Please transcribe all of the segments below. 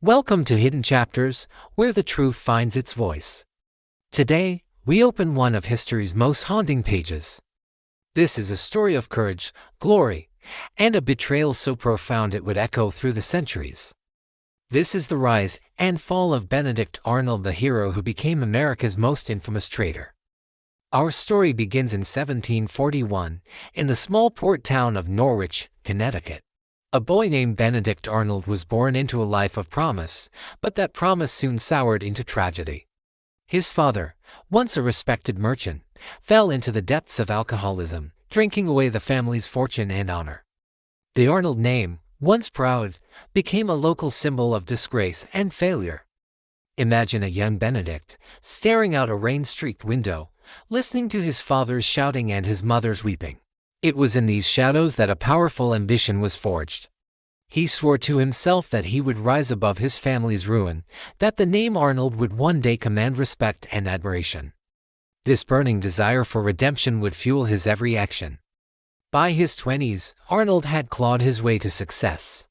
Welcome to Hidden Chapters, where the truth finds its voice. Today, we open one of history's most haunting pages. This is a story of courage, glory, and a betrayal so profound it would echo through the centuries. This is the rise and fall of Benedict Arnold, the hero who became America's most infamous traitor. Our story begins in 1741, in the small port town of Norwich, Connecticut. A boy named Benedict Arnold was born into a life of promise, but that promise soon soured into tragedy. His father, once a respected merchant, fell into the depths of alcoholism, drinking away the family's fortune and honor. The Arnold name, once proud, became a local symbol of disgrace and failure. Imagine a young Benedict, staring out a rain-streaked window, listening to his father's shouting and his mother's weeping. It was in these shadows that a powerful ambition was forged. He swore to himself that he would rise above his family's ruin, that the name Arnold would one day command respect and admiration. This burning desire for redemption would fuel his every action. By his 20s, Arnold had clawed his way to success.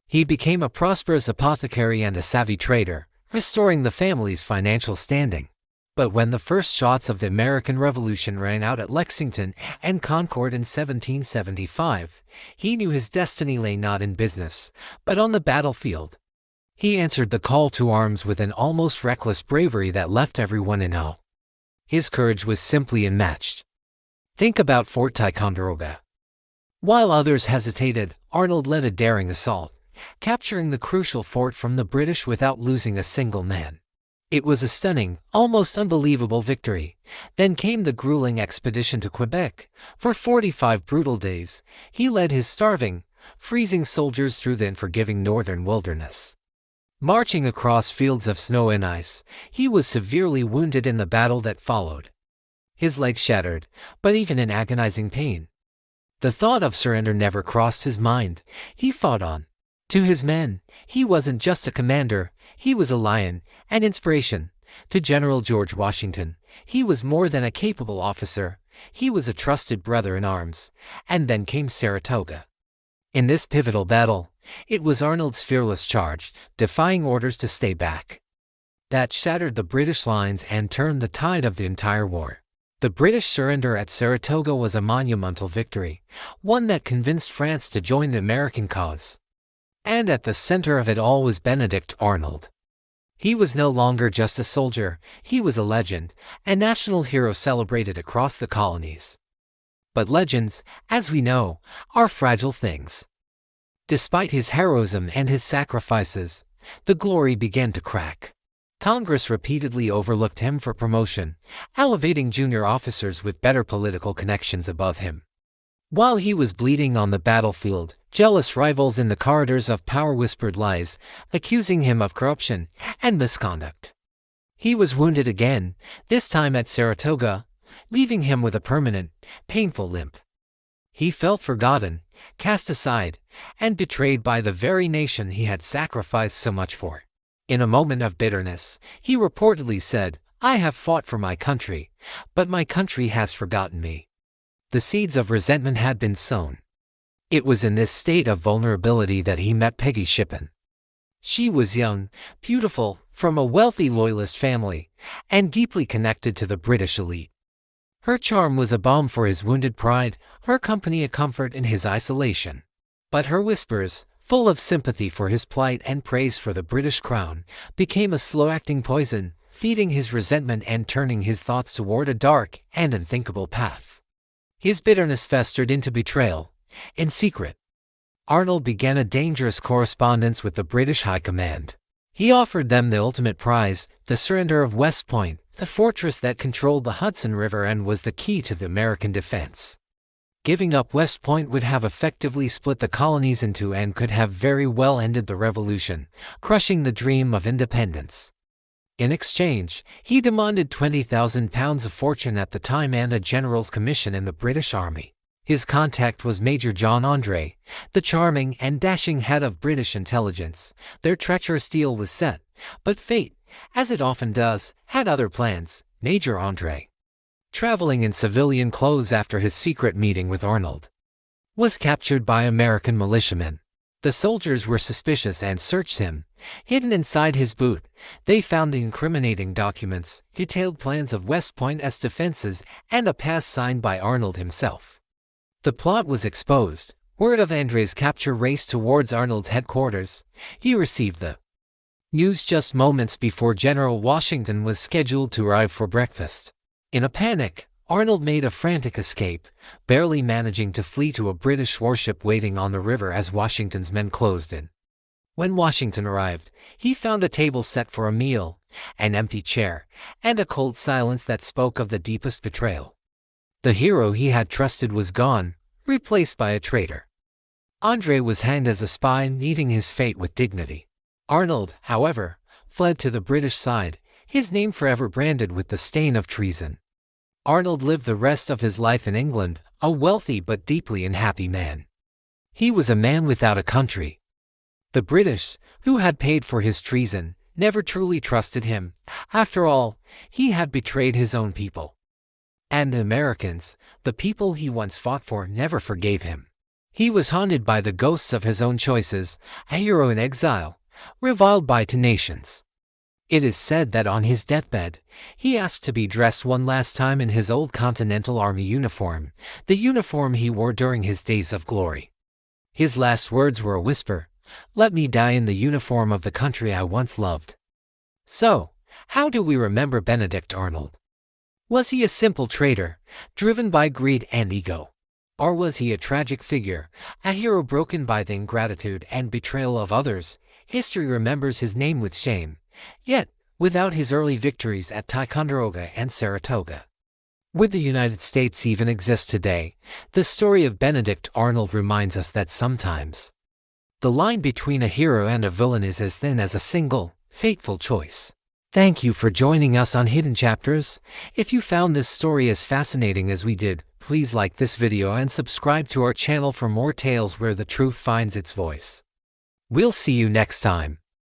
He became a prosperous apothecary and a savvy trader, restoring the family's financial standing. But when the first shots of the American Revolution rang out at Lexington and Concord in 1775, he knew his destiny lay not in business, but on the battlefield. He answered the call to arms with an almost reckless bravery that left everyone in awe. His courage was simply unmatched. Think about Fort Ticonderoga. While others hesitated, Arnold led a daring assault, capturing the crucial fort from the British without losing a single man. It was a stunning, almost unbelievable victory. Then came the grueling expedition to Quebec. For 45 brutal days, he led his starving, freezing soldiers through the unforgiving northern wilderness. Marching across fields of snow and ice, he was severely wounded in the battle that followed. His legs shattered, but even in agonizing pain, the thought of surrender never crossed his mind. He fought on. To his men, he wasn't just a commander, he was a lion, an inspiration. To General George Washington, he was more than a capable officer, he was a trusted brother in arms. And then came Saratoga. In this pivotal battle, it was Arnold's fearless charge, defying orders to stay back, that shattered the British lines and turned the tide of the entire war. The British surrender at Saratoga was a monumental victory, one that convinced France to join the American cause. And at the center of it all was Benedict Arnold. He was no longer just a soldier, he was a legend, a national hero celebrated across the colonies. But legends, as we know, are fragile things. Despite his heroism and his sacrifices, the glory began to crack. Congress repeatedly overlooked him for promotion, elevating junior officers with better political connections above him. While he was bleeding on the battlefield, jealous rivals in the corridors of power whispered lies, accusing him of corruption and misconduct. He was wounded again, this time at Saratoga, leaving him with a permanent, painful limp. He felt forgotten, cast aside, and betrayed by the very nation he had sacrificed so much for. In a moment of bitterness, he reportedly said, "I have fought for my country, but my country has forgotten me." The seeds of resentment had been sown. It was in this state of vulnerability that he met Peggy Shippen. She was young, beautiful, from a wealthy Loyalist family, and deeply connected to the British elite. Her charm was a balm for his wounded pride, her company a comfort in his isolation. But her whispers, full of sympathy for his plight and praise for the British crown, became a slow-acting poison, feeding his resentment and turning his thoughts toward a dark and unthinkable path. His bitterness festered into betrayal. In secret, Arnold began a dangerous correspondence with the British High Command. He offered them the ultimate prize, the surrender of West Point, the fortress that controlled the Hudson River and was the key to the American defense. Giving up West Point would have effectively split the colonies in two and could have very well ended the revolution, crushing the dream of independence. In exchange, he demanded £20,000 of fortune at the time and a general's commission in the British Army. His contact was Major John Andre, the charming and dashing head of British intelligence. Their treacherous deal was set, but fate, as it often does, had other plans. Major Andre, traveling in civilian clothes after his secret meeting with Arnold, was captured by American militiamen. The soldiers were suspicious and searched him. Hidden inside his boot, they found the incriminating documents, detailed plans of West Point as defenses, and a pass signed by Arnold himself. The plot was exposed. Word of Andre's capture raced towards Arnold's headquarters. He received the news just moments before General Washington was scheduled to arrive for breakfast. In a panic, Arnold made a frantic escape, barely managing to flee to a British warship waiting on the river as Washington's men closed in. When Washington arrived, he found a table set for a meal, an empty chair, and a cold silence that spoke of the deepest betrayal. The hero he had trusted was gone, replaced by a traitor. Andre was hanged as a spy, meeting his fate with dignity. Arnold, however, fled to the British side, his name forever branded with the stain of treason. Arnold lived the rest of his life in England, a wealthy but deeply unhappy man. He was a man without a country. The British, who had paid for his treason, never truly trusted him. After all, he had betrayed his own people. And the Americans, the people he once fought for, never forgave him. He was haunted by the ghosts of his own choices, a hero in exile, reviled by two nations. It is said that on his deathbed, he asked to be dressed one last time in his old Continental Army uniform, the uniform he wore during his days of glory. His last words were a whisper, "Let me die in the uniform of the country I once loved." So, how do we remember Benedict Arnold? Was he a simple traitor, driven by greed and ego? Or was he a tragic figure, a hero broken by the ingratitude and betrayal of others? History remembers his name with shame, yet without his early victories at Ticonderoga and Saratoga. Would the United States even exist today? The story of Benedict Arnold reminds us that sometimes the line between a hero and a villain is as thin as a single, fateful choice. Thank you for joining us on Hidden Chapters. If you found this story as fascinating as we did, please like this video and subscribe to our channel for more tales where the truth finds its voice. We'll see you next time.